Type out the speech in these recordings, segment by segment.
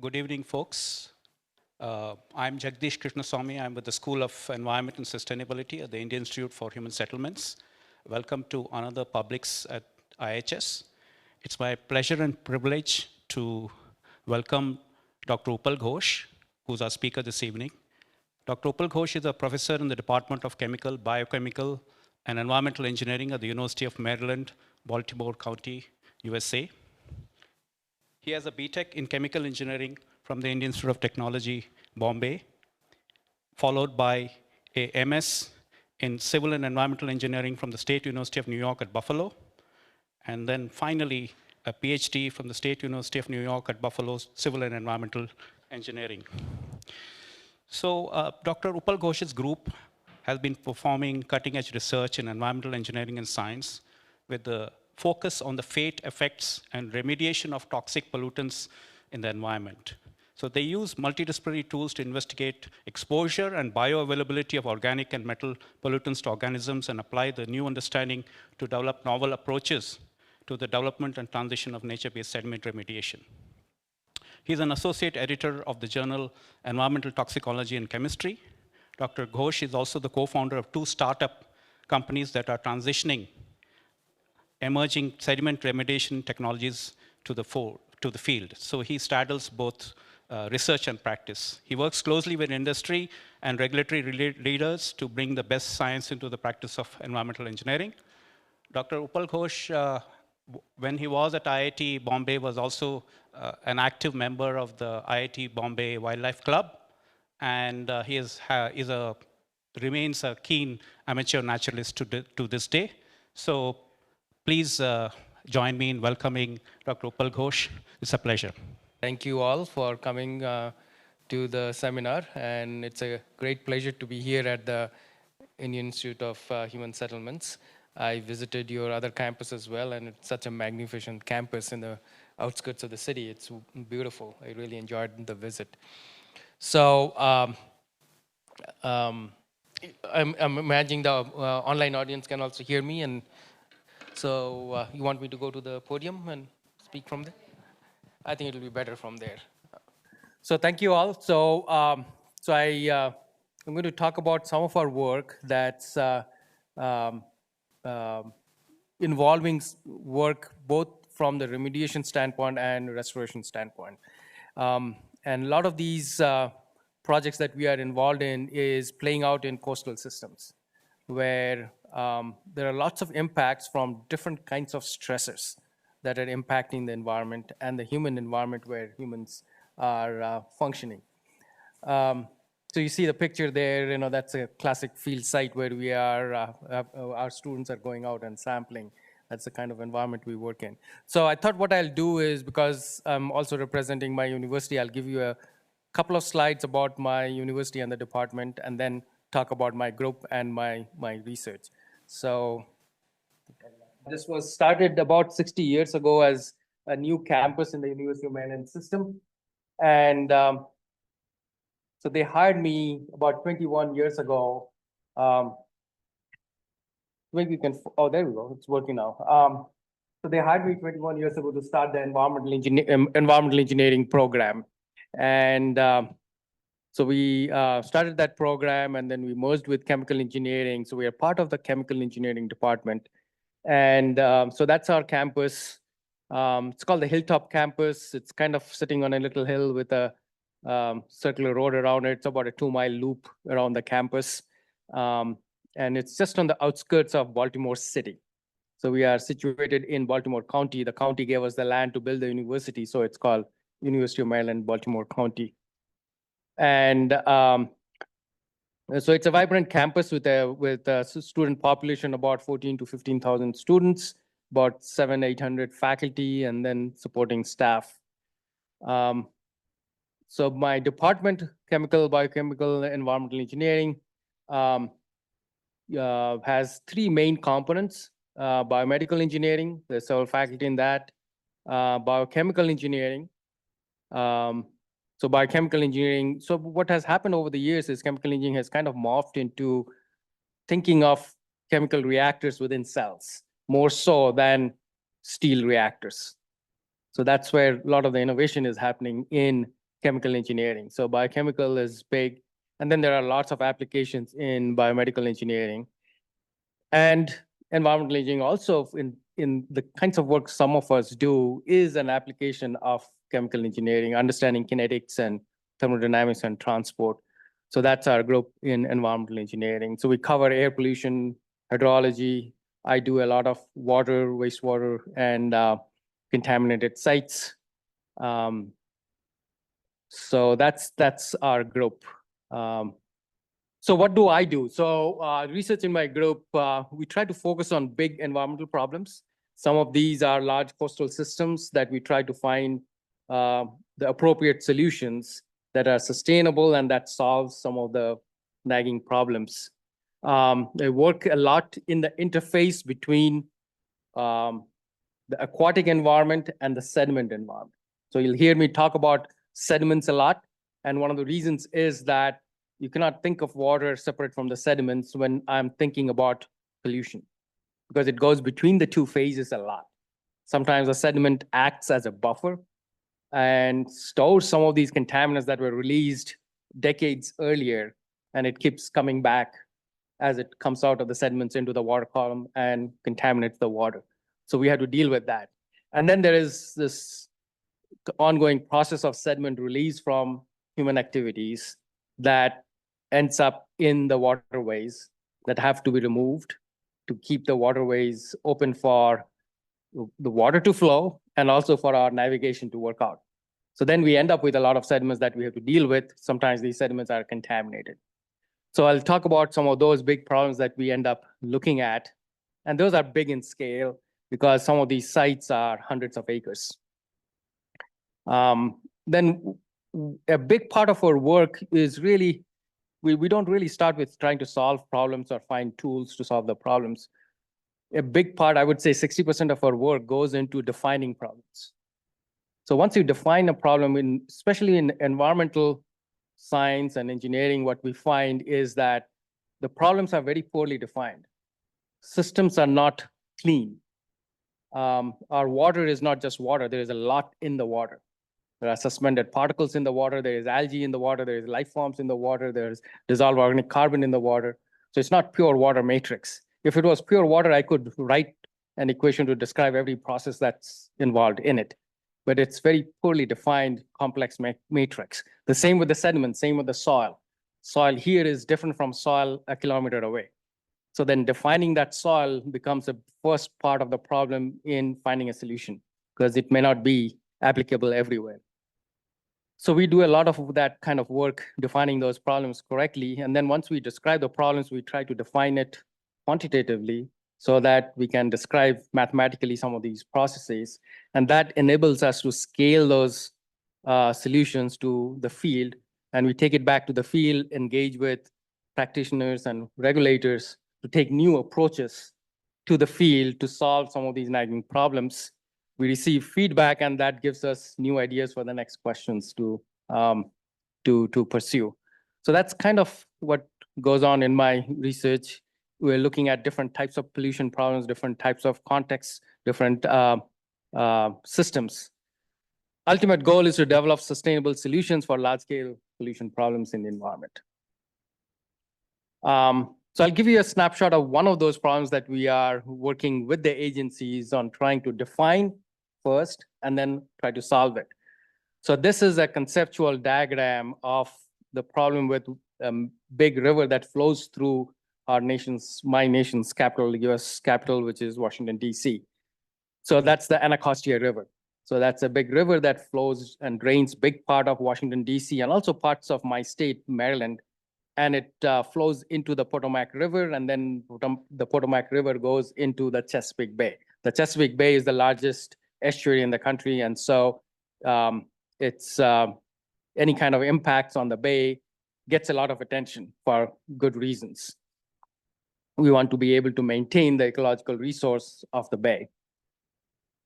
Good evening, folks. I'm Jagdish Krishnaswamy. I'm with the School of Environment and Sustainability at the Indian Institute for Human Settlements. Welcome to another Publics at IIHS. It's my pleasure and privilege to welcome Dr. Upal Ghosh, who's our speaker this evening. Dr. Upal Ghosh is a professor in the Department of Chemical, Biochemical, and Environmental Engineering at the University of Maryland, Baltimore County, USA. He has a BTech in Chemical Engineering from the Indian Institute of Technology, Bombay, followed by a MS in Civil and Environmental Engineering from the State University of New York at Buffalo, and then finally a PhD from the State University of New York at Buffalo, Civil and Environmental Engineering. So Dr. Upal Ghosh's group has been performing cutting-edge research in environmental engineering and science with the focus on the fate, effects, and remediation of toxic pollutants in the environment. So they use multidisciplinary tools to investigate exposure and bioavailability of organic and metal pollutants to organisms and apply the new understanding to develop novel approaches to the development and transition of nature-based sediment remediation. He's an associate editor of the journal Environmental Toxicology and Chemistry. Dr. Ghosh is also the co-founder of 2 startup companies that are transitioning emerging sediment remediation technologies to the field. So he straddles both research and practice. He works closely with industry and regulatory leaders to bring the best science into the practice of environmental engineering. Dr. Upal Ghosh, when he was at IIT Bombay, was also an active member of the IIT Bombay Wildlife Club, and he remains a keen amateur naturalist to this day. So please join me in welcoming Dr. Upal Ghosh. It's a pleasure. Thank you all for coming to the seminar, and it's a great pleasure to be here at the Indian Institute of Human Settlements. I visited your other campus as well, and it's such a magnificent campus in the outskirts of the city. It's beautiful. I really enjoyed the visit. So I'm imagining the online audience can also hear me, and so you want me to go to the podium and speak from there? I think it'll be better from there. So thank you all. So I'm going to talk about some of our work that's involving work both from the remediation standpoint and restoration standpoint. And a lot of these projects that we are involved in is playing out in coastal systems, where there are lots of impacts from different kinds of stressors that are impacting the environment and the human environment where humans are functioning. So you see the picture there, that's a classic field site where we are, our students are going out and sampling. That's the kind of environment we work in. So I thought what I'll do is, because I'm also representing my university, I'll give you a couple of slides about my university and the department, and then talk about my group and my research. So this was started about 60 years ago as a new campus in the University of Maryland system. And so they hired me about 21 years ago. Maybe you can, oh, there we go, it's working now. So they hired me 21 years ago to start the environmental engineering program. And so we started that program, and then we merged with chemical engineering. So we are part of the chemical engineering department. And so that's our campus. It's called the Hilltop Campus. It's kind of sitting on a little hill with a circular road around it. It's about a 2-mile loop around the campus. And it's just on the outskirts of Baltimore City. So we are situated in Baltimore County. The county gave us the land to build the university, so it's called University of Maryland, Baltimore County. And so it's a vibrant campus with a student population about 14 to 15,000 students, about 700-800 faculty, and then supporting staff. So my department, chemical, biochemical, environmental engineering, has 3 main components: biomedical engineering, there's several faculty in that; biochemical engineering. So biochemical engineering, so what has happened over the years is chemical engineering has kind of morphed into thinking of chemical reactors within cells, more so than steel reactors. So that's where a lot of the innovation is happening in chemical engineering. So biochemical is big, and then there are lots of applications in biomedical engineering. And environmental engineering also, in the kinds of work some of us do, is an application of chemical engineering, understanding kinetics and thermodynamics and transport. So that's our group in environmental engineering. So we cover air pollution, hydrology. I do a lot of water, wastewater, and contaminated sites. So that's our group. So what do I do? So research in my group, we try to focus on big environmental problems. Some of these are large coastal systems that we try to find the appropriate solutions that are sustainable and that solve some of the nagging problems. I work a lot in the interface between the aquatic environment and the sediment environment. So you'll hear me talk about sediments a lot. And one of the reasons is that you cannot think of water separate from the sediments when I'm thinking about pollution, because it goes between the two phases a lot. Sometimes the sediment acts as a buffer and stores some of these contaminants that were released decades earlier, and it keeps coming back as it comes out of the sediments into the water column and contaminates the water. So we have to deal with that. And then there is this ongoing process of sediment release from human activities that ends up in the waterways that have to be removed to keep the waterways open for the water to flow and also for our navigation to work out. So then we end up with a lot of sediments that we have to deal with. Sometimes these sediments are contaminated. So I'll talk about some of those big problems that we end up looking at. And those are big in scale because some of these sites are hundreds of acres. Then a big part of our work is really, we don't really start with trying to solve problems or find tools to solve the problems. A big part, I would say 60% of our work goes into defining problems. So once you define a problem, especially in environmental science and engineering, what we find is that the problems are very poorly defined. Systems are not clean. Our water is not just water. There is a lot in the water. There are suspended particles in the water. There is algae in the water. There is life forms in the water. There's dissolved organic carbon in the water. So it's not pure water matrix. If it was pure water, I could write an equation to describe every process that's involved in it. But it's very poorly defined, complex matrix. The same with the sediment, same with the soil. Soil here is different from soil a kilometer away. So then defining that soil becomes the first part of the problem in finding a solution, because it may not be applicable everywhere. So we do a lot of that kind of work, defining those problems correctly. And then once we describe the problems, we try to define it quantitatively so that we can describe mathematically some of these processes. And that enables us to scale those solutions to the field. And we take it back to the field, engage with practitioners and regulators to take new approaches to the field to solve some of these nagging problems. We receive feedback, and that gives us new ideas for the next questions to pursue. So that's kind of what goes on in my research. We're looking at different types of pollution problems, different types of contexts, different systems. Ultimate goal is to develop sustainable solutions for large-scale pollution problems in the environment. So I'll give you a snapshot of one of those problems that we are working with the agencies on trying to define first and then try to solve it. So this is a conceptual diagram of the problem with a big river that flows through my nation's capital, US capital, which is Washington, DC. So that's the Anacostia River. So that's a big river that flows and drains big part of Washington, DC, and also parts of my state, Maryland. And it flows into the Potomac River, and then the Potomac River goes into the Chesapeake Bay. The Chesapeake Bay is the largest estuary in the country, and so it's any kind of impacts on the bay gets a lot of attention for good reasons. We want to be able to maintain the ecological resource of the bay.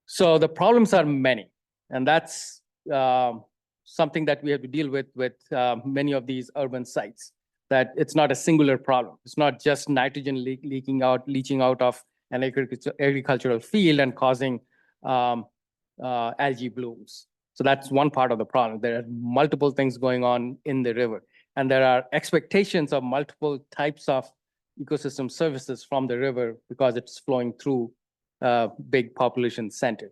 So the problems are many, and that's something that we have to deal with many of these urban sites. That it's not a singular problem. It's not just nitrogen leaching out of an agricultural field and causing algae blooms. So that's one part of the problem. There are multiple things going on in the river, and there are expectations of multiple types of ecosystem services from the river because it's flowing through a big population center.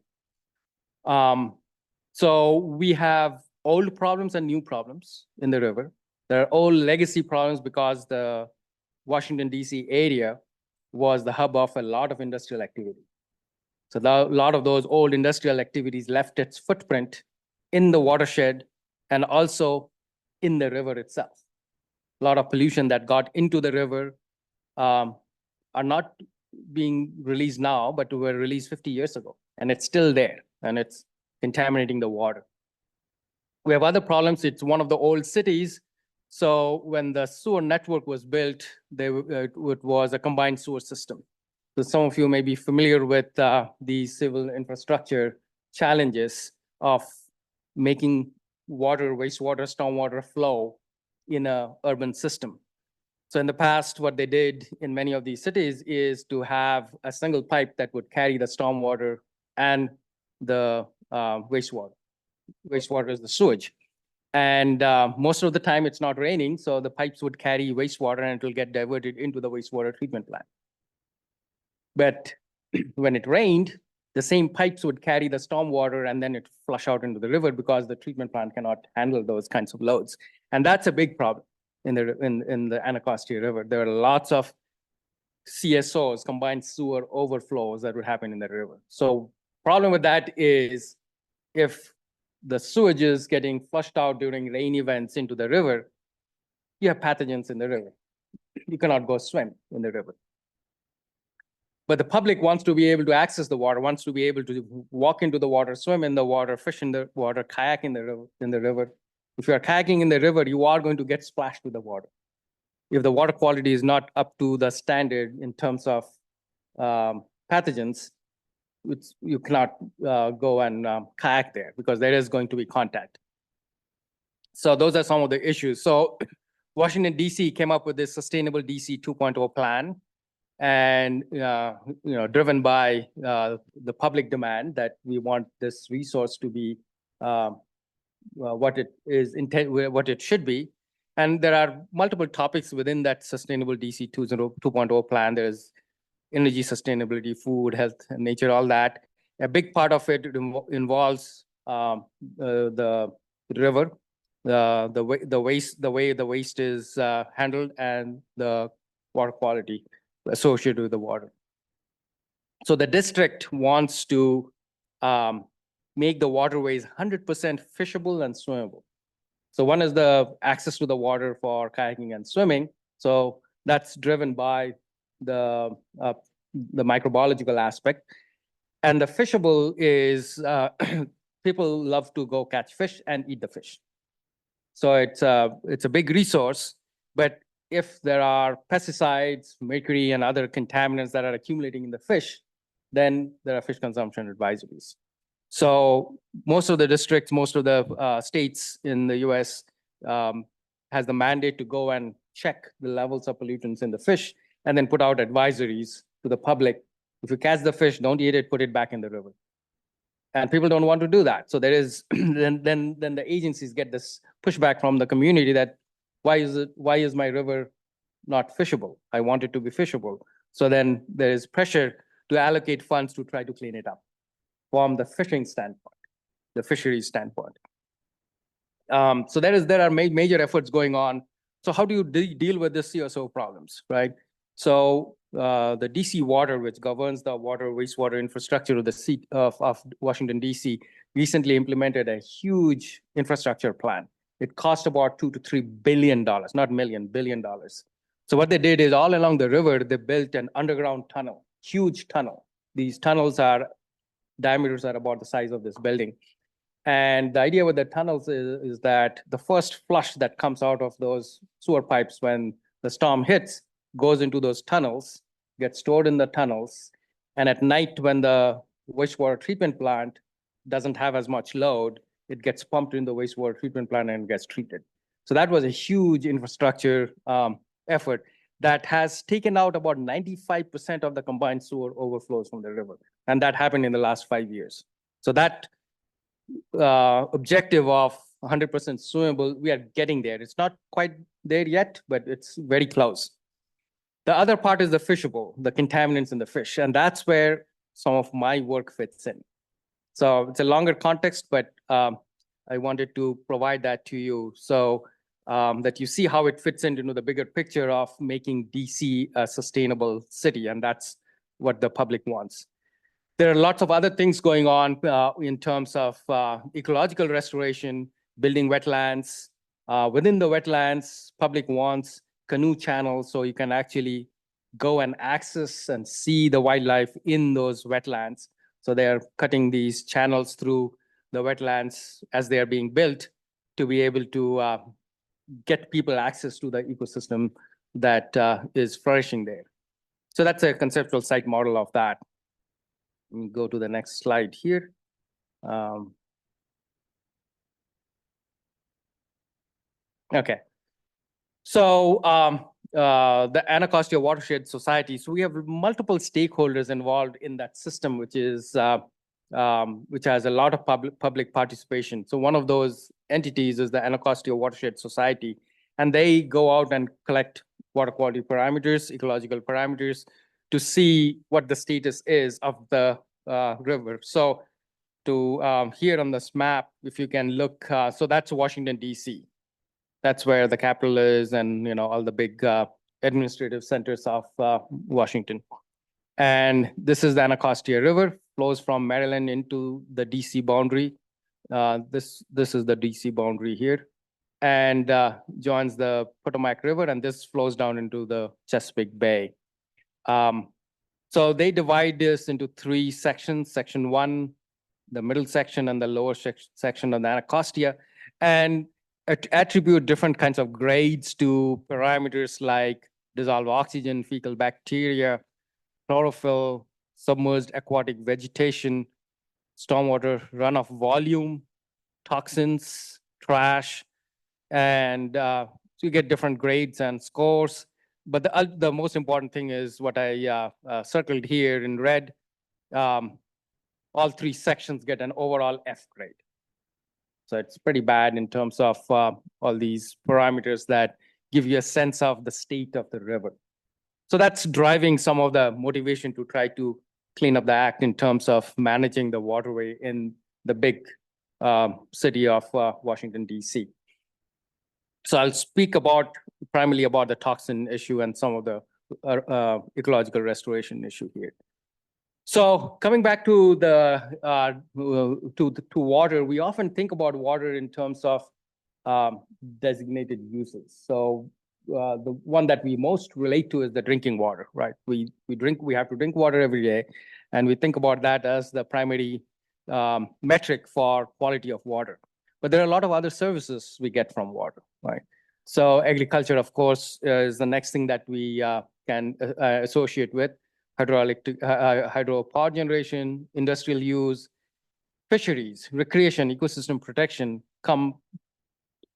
So we have old problems and new problems in the river. There are old legacy problems because the Washington, D.C. area was the hub of a lot of industrial activity. So a lot of those old industrial activities left its footprint in the watershed and also in the river itself. A lot of pollution that got into the river are not being released now, but were released 50 years ago. And it's still there, and it's contaminating the water. We have other problems. It's one of the old cities. So when the sewer network was built, it was a combined sewer system. So some of you may be familiar with the civil infrastructure challenges of making water, wastewater, stormwater flow in an urban system. So in the past, what they did in many of these cities is to have a single pipe that would carry the stormwater and the wastewater. Wastewater is the sewage. And most of the time it's not raining, so the pipes would carry wastewater and it will get diverted into the wastewater treatment plant. But when it rained, the same pipes would carry the stormwater and then it flush out into the river because the treatment plant cannot handle those kinds of loads. And that's a big problem in the Anacostia River. There are lots of CSOs, combined sewer overflows that would happen in the river. So problem with that is if the sewage is getting flushed out during rain events into the river, you have pathogens in the river. You cannot go swim in the river. But the public wants to be able to access the water, wants to be able to walk into the water, swim in the water, fish in the water, kayak in the river. If you are kayaking in the river, you are going to get splashed with the water. If the water quality is not up to the standard in terms of pathogens, you cannot go and kayak there because there is going to be contact. So those are some of the issues. So Washington, D.C. came up with this Sustainable D.C. 2.0 plan, and driven by the public demand that we want this resource to be what it is intended, what it should be. And there are multiple topics within that Sustainable D.C. 2.0 plan. There's energy sustainability, food, health, and nature, all that. A big part of it involves the river, the way the waste is handled, and the water quality associated with the water. So the district wants to make the waterways 100% fishable and swimmable. So one is the access to the water for kayaking and swimming. So that's driven by the microbiological aspect. And the fishable is people love to go catch fish and eat the fish. So it's a big resource, but if there are pesticides, mercury, and other contaminants that are accumulating in the fish, then there are fish consumption advisories. So most of the districts, most of the states in the US has the mandate to go and check the levels of pollutants in the fish and then put out advisories to the public. If you catch the fish, don't eat it, put it back in the river. And people don't want to do that. So there is then the agencies get this pushback from the community that why is my river not fishable? I want it to be fishable. So then there is pressure to allocate funds to try to clean it up from the fishing standpoint, the fisheries standpoint. So there are major efforts going on. So how do you deal with the CSO problems, right? So the DC Water, which governs the water wastewater infrastructure of the seat of Washington, DC, recently implemented a huge infrastructure plan. It cost about $2 to $3 billion, not million, $1 billion. So what they did is all along the river, they built an underground tunnel, huge tunnel. These tunnels diameters are about the size of this building. And the idea with the tunnels is that the first flush that comes out of those sewer pipes when the storm hits goes into those tunnels, gets stored in the tunnels. And at night, when the wastewater treatment plant doesn't have as much load, it gets pumped in the wastewater treatment plant and gets treated. So that was a huge infrastructure effort that has taken out about 95% of the combined sewer overflows from the river. And that happened in the last 5 years. So that objective of 100% swimmable, we are getting there. It's not quite there yet, but it's very close. The other part is the fishable, the contaminants in the fish, and that's where some of my work fits in. So it's a longer context, but I wanted to provide that to you so that you see how it fits into the bigger picture of making DC a sustainable city, and that's what the public wants. There are lots of other things going on in terms of ecological restoration, building wetlands. Within the wetlands, public wants canoe channels so you can actually go and access and see the wildlife in those wetlands. So they're cutting these channels through the wetlands as they are being built to be able to get people access to the ecosystem that is flourishing there. So that's a conceptual site model of that. Let me go to the next slide here. Okay. So the Anacostia Watershed Society. So we have multiple stakeholders involved in that system, which has a lot of public participation. So one of those entities is the Anacostia Watershed Society, and they go out and collect water quality parameters, ecological parameters, to see what the status is of the river. So to here on this map, if you can look, so that's Washington, D.C. That's where the capital is, and all the big administrative centers of Washington. And this is the Anacostia River, flows from Maryland into the DC boundary. This is the DC boundary here, and joins the Potomac River, and this flows down into the Chesapeake Bay. So they divide this into three sections: Section 1, the middle section, and the lower section of the Anacostia, and attribute different kinds of grades to parameters like dissolved oxygen, fecal bacteria, chlorophyll, submerged aquatic vegetation, stormwater runoff volume, toxins, trash, and so you get different grades and scores. But the most important thing is what I circled here in red. All three sections get an overall F grade. So it's pretty bad in terms of all these parameters that give you a sense of the state of the river. So that's driving some of the motivation to try to clean up the act in terms of managing the waterway in the big city of Washington, D.C. So I'll speak primarily about the toxin issue and some of the ecological restoration issue here. So coming back to to water, we often think about water in terms of designated uses. So the one that we most relate to is the drinking water, right? We have to drink water every day, and we think about that as the primary metric for quality of water. But there are a lot of other services we get from water, right? So agriculture, of course, is the next thing that we can associate with. Hydropower generation, industrial use, fisheries, recreation, ecosystem protection come,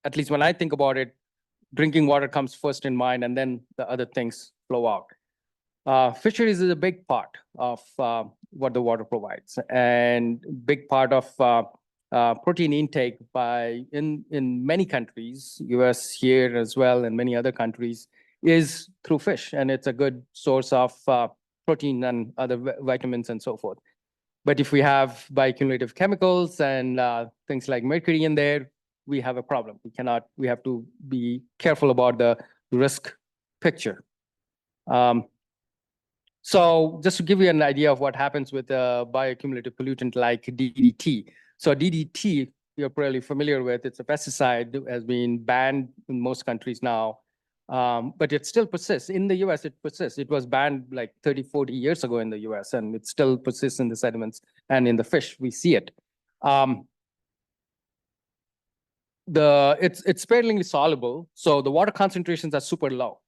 at least when I think about it, drinking water comes first in mind, and then the other things flow out. Fisheries is a big part of what the water provides, and big part of protein intake in many countries, US here as well, and many other countries, is through fish, and it's a good source of protein and other vitamins and so forth. But if we have bioaccumulative chemicals and things like mercury in there, we have a problem. We have to be careful about the risk picture. So just to give you an idea of what happens with a bioaccumulative pollutant like DDT. So DDT, you're probably familiar with, it's a pesticide, has been banned in most countries now. But it still persists. In the US, it persists. It was banned like 30, 40 years ago in the US, and it still persists in the sediments and in the fish. We see it. It's sparingly soluble, so the water concentrations are super low.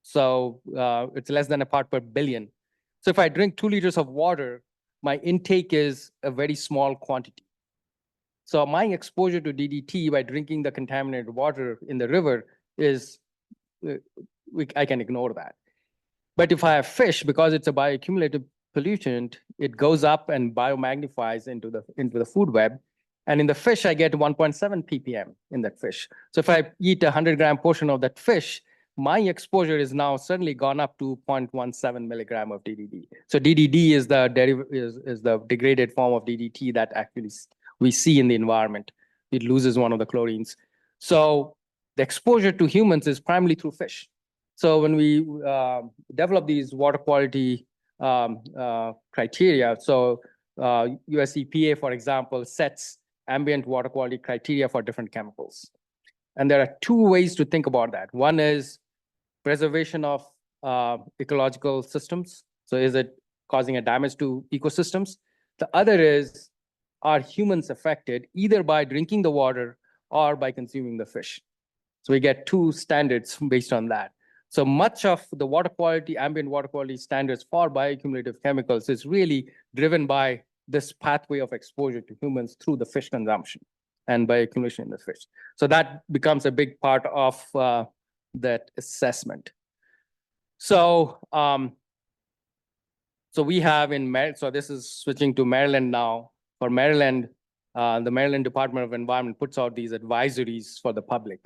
So it's less than a part per billion. So if I drink 2 liters of water, my intake is a very small quantity. So my exposure to DDT by drinking the contaminated water in the river is I can ignore that. But if I have fish, because it's a bioaccumulative pollutant, it goes up and biomagnifies into the food web, And in the fish, I get 1.7 ppm in that fish. So if I eat a 100-gram portion of that fish, my exposure is now certainly gone up to 0.17 milligram of DDD. So DDD is the degraded form of DDT that actually we see in the environment. It loses one of the chlorines. So the exposure to humans is primarily through fish. So when we develop these water quality criteria, so US EPA, for example, sets ambient water quality criteria for different chemicals. And there are two ways to think about that. One is preservation of ecological systems. So is it causing a damage to ecosystems? The other is, are humans affected either by drinking the water or by consuming the fish? So we get two standards based on that. So much of the water quality, ambient water quality standards for bioaccumulative chemicals is really driven by this pathway of exposure to humans through the fish consumption and bioaccumulation in the fish. So that becomes a big part of that assessment. So, so we have in Maryland, so this is switching to Maryland now. For Maryland, the Maryland Department of Environment puts out these advisories for the public.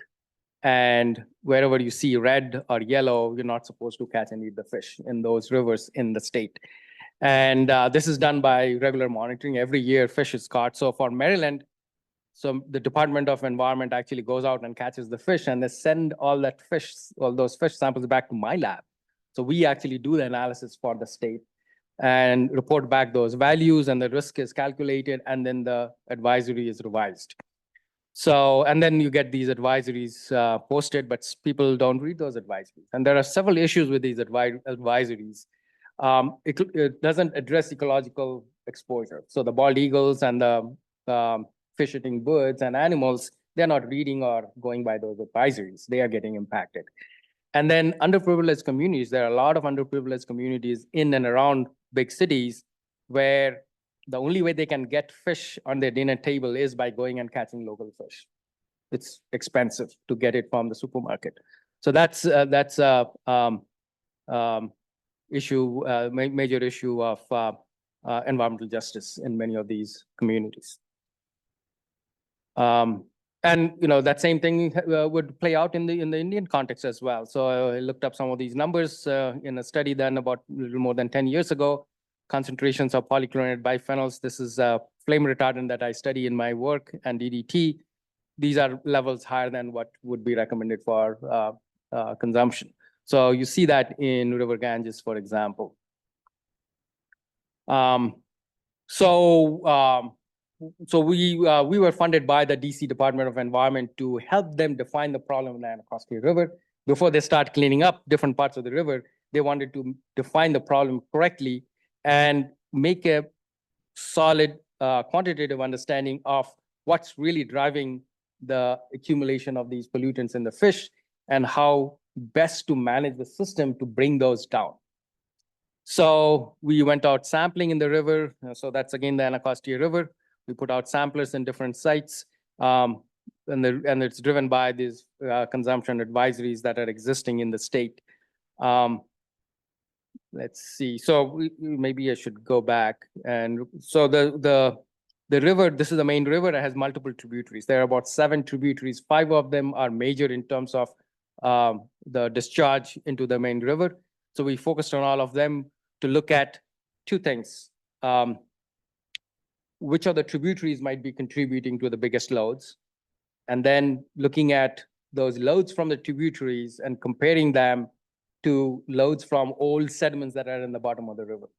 And wherever you see red or yellow, you're not supposed to catch and eat the fish in those rivers in the state. And this is done by regular monitoring. Every year, fish is caught. So for Maryland, so the Department of Environment actually goes out and catches the fish, and they send all those fish samples back to my lab. So we actually do the analysis for the state and report back those values, and the risk is calculated, and then the advisory is revised. So, and then you get these advisories posted, but people don't read those advisories. And there are several issues with these advisories. It doesn't address ecological exposure. So the bald eagles and the fish-eating birds and animals, they're not reading or going by those advisories. They are getting impacted. And then underprivileged communities, there are a lot of underprivileged communities in and around big cities where the only way they can get fish on their dinner table is by going and catching local fish. It's expensive to get it from the supermarket. So that's a major issue of environmental justice in many of these communities. And that same thing would play out in the Indian context as well. So I looked up some of these numbers in a study done about a little more than 10 years ago. Concentrations of polychlorinated biphenyls. This is a flame retardant that I study in my work, and DDT. These are levels higher than what would be recommended for consumption. So you see that in River Ganges, for example. So we were funded by the DC Department of Environment to help them define the problem in the Anacostia River. Before they start cleaning up different parts of the river, they wanted to define the problem correctly and make a solid quantitative understanding of what's really driving the accumulation of these pollutants in the fish and how best to manage the system to bring those down. So we went out sampling in the river. So that's again the Anacostia River. We put out samplers in different sites, and it's driven by these consumption advisories that are existing in the state. Let's see. So maybe I should go back. And so the river, this is the main river. It has multiple tributaries. There are about 7 tributaries. 5 of them are major in terms of the discharge into the main river. So we focused on all of them to look at 2 things. Which of the tributaries might be contributing to the biggest loads, and then looking at those loads from the tributaries and comparing them to loads from old sediments that are in the bottom of the river.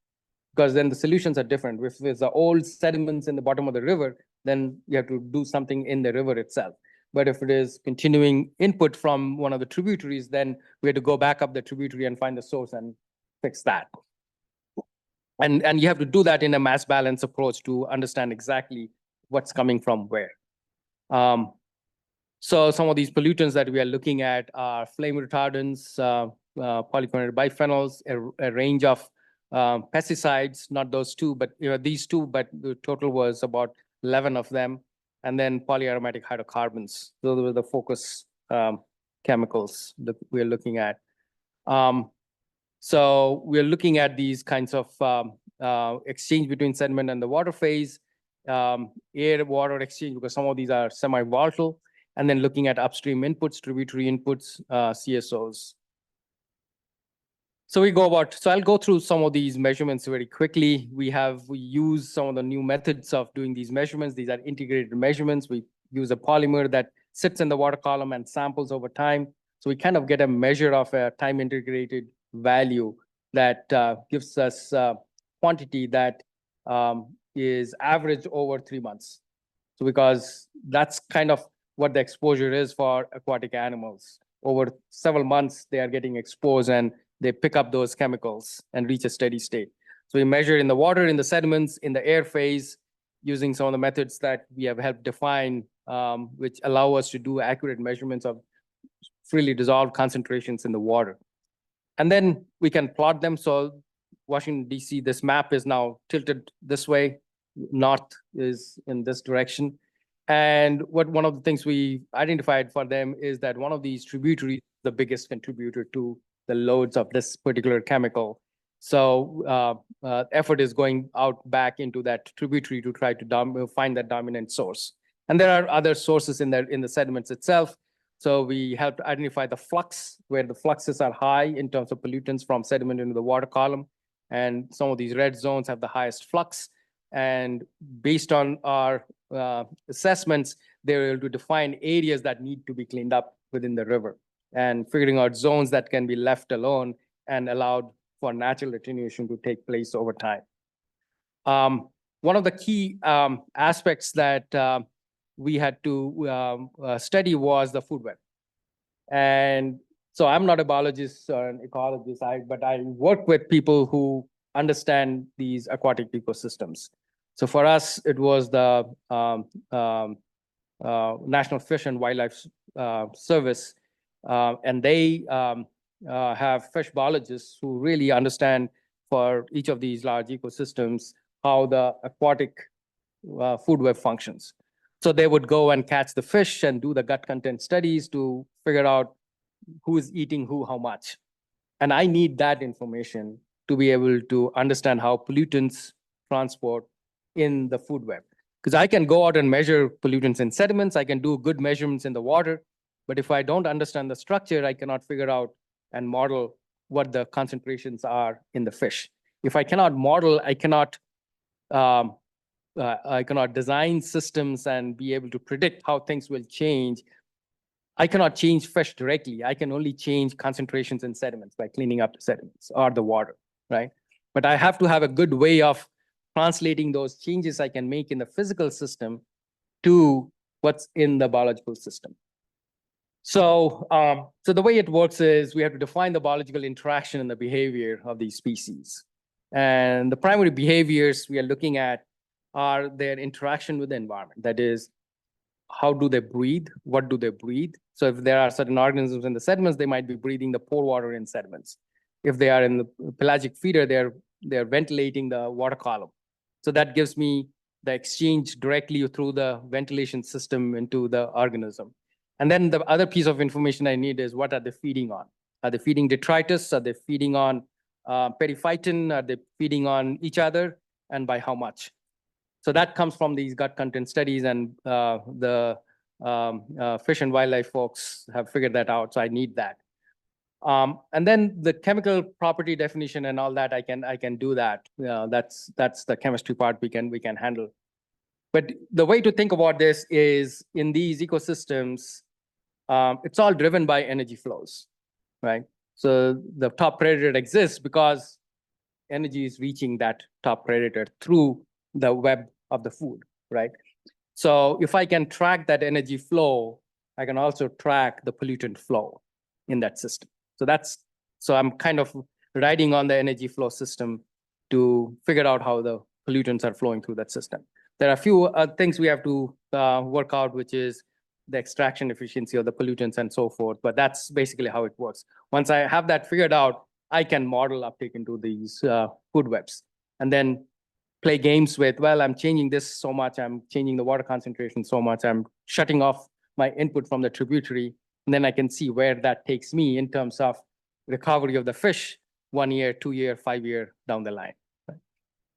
Because then the solutions are different. If there's the old sediments in the bottom of the river, then you have to do something in the river itself. But if it is continuing input from one of the tributaries, then we have to go back up the tributary and find the source and fix that. And you have to do that in a mass balance approach to understand exactly what's coming from where. So some of these pollutants that we are looking at are flame retardants, polychlorinated biphenyls, a range of pesticides, not those 2, but these 2, but the total was about 11 of them, and then polyaromatic hydrocarbons. Those were the focus chemicals that we're looking at. So we're looking at these kinds of exchange between sediment and the water phase. air-water exchange, because some of these are semi-volatile, and then looking at upstream inputs, tributary inputs, CSOs. So I'll go through some of these measurements very quickly. We use some of the new methods of doing these measurements. These are integrated measurements. We use a polymer that sits in the water column and samples over time. So we kind of get a measure of a time integrated value that gives us quantity that is averaged over 3 months. So because that's kind of what the exposure is for aquatic animals. Over several months, they are getting exposed and they pick up those chemicals and reach a steady state. So we measure in the water, in the sediments, in the air phase, using some of the methods that we have helped define, which allow us to do accurate measurements of freely dissolved concentrations in the water. And then we can plot them. So Washington, D.C., this map is now tilted this way. North is in this direction. And one of the things we identified for them is that one of these tributaries, the biggest contributor to the loads of this particular chemical. So effort is going out back into that tributary to try to find that dominant source. And there are other sources in the sediments itself. So we helped identify the flux, where the fluxes are high in terms of pollutants from sediment into the water column. And some of these red zones have the highest flux. And based on our assessments, they were able to define areas that need to be cleaned up within the river and figuring out zones that can be left alone and allowed for natural attenuation to take place over time. One of the key aspects that we had to study was the food web. And so I'm not a biologist or an ecologist, but I work with people who understand these aquatic ecosystems. So for us, it was the National Fish and Wildlife Service, and they have fish biologists who really understand for each of these large ecosystems how the aquatic food web functions. So they would go and catch the fish and do the gut content studies to figure out who is eating who, how much. And I need that information to be able to understand how pollutants transport in the food web. Because I can go out and measure pollutants in sediments, I can do good measurements in the water, but if I don't understand the structure, I cannot figure out and model what the concentrations are in the fish. If I cannot model, I cannot design systems and be able to predict how things will change. I cannot change fish directly. I can only change concentrations in sediments by cleaning up the sediments or the water, right? But I have to have a good way of translating those changes I can make in the physical system to what's in the biological system. So, so the way it works is we have to define the biological interaction and the behavior of these species. And the primary behaviors we are looking at are their interaction with the environment. That is, how do they breathe? What do they breathe? So if there are certain organisms in the sediments, they might be breathing the pore water in sediments. If they are in the pelagic feeder, they're ventilating the water column. So that gives me the exchange directly through the ventilation system into the organism. And then the other piece of information I need is what are they feeding on? Are they feeding detritus? Are they feeding on periphyton? Are they feeding on each other? And by how much? So that comes from these gut content studies, and the fish and wildlife folks have figured that out. So I need that. And then the chemical property definition and all that, I can do that. That's the chemistry part we can handle. But the way to think about this is in these ecosystems, it's all driven by energy flows, right? So the top predator exists because energy is reaching that top predator through the web of the food, right? So if I can track that energy flow, I can also track the pollutant flow in that system. So I'm kind of riding on the energy flow system to figure out how the pollutants are flowing through that system. There are a few things we have to work out, which is the extraction efficiency of the pollutants and so forth, but that's basically how it works. Once I have that figured out, I can model uptake into these food webs and then play games with, well, I'm changing this so much, I'm changing the water concentration so much, I'm shutting off my input from the tributary, and then I can see where that takes me in terms of recovery of the fish 1 year, 2 year, 5 year down the line. Right?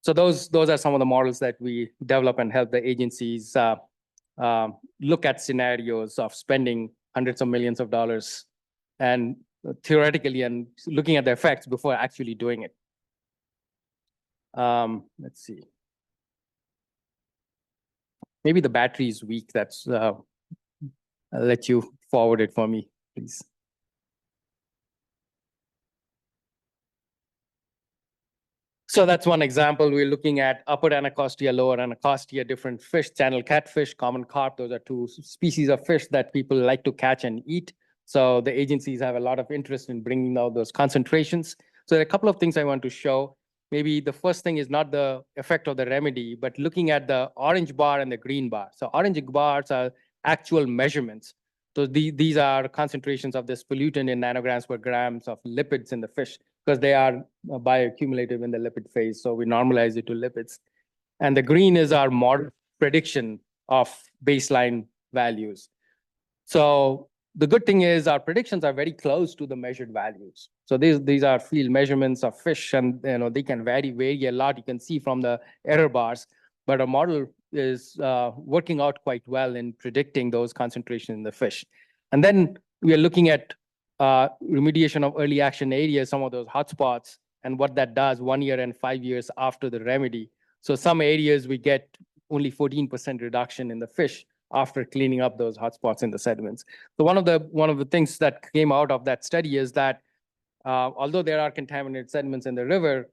So those are some of the models that we develop and help the agencies look at scenarios of spending hundreds of millions of dollars and theoretically and looking at the effects before actually doing it. Let's see. Maybe the battery is weak. That's I'll let you forward it for me, please. So that's one example. We're looking at upper Anacostia, lower Anacostia, different fish, channel catfish, common carp. Those are two species of fish that people like to catch and eat. So the agencies have a lot of interest in bringing out those concentrations. So there are a couple of things I want to show. Maybe the first thing is not the effect of the remedy, but looking at the orange bar and the green bar. So orange bars are actual measurements. So these are concentrations of this pollutant in nanograms per grams of lipids in the fish, because they are bioaccumulative in the lipid phase. So we normalize it to lipids. And the green is our model prediction of baseline values. So the good thing is our predictions are very close to the measured values. So these are field measurements of fish, and they can vary a lot. You can see from the error bars, but our model is working out quite well in predicting those concentrations in the fish. And then we are looking at remediation of early action areas, some of those hotspots, and what that does 1 year and 5 years after the remedy. So some areas we get only 14% reduction in the fish after cleaning up those hotspots in the sediments. So one of the things that came out of that study is that although there are contaminated sediments in the river,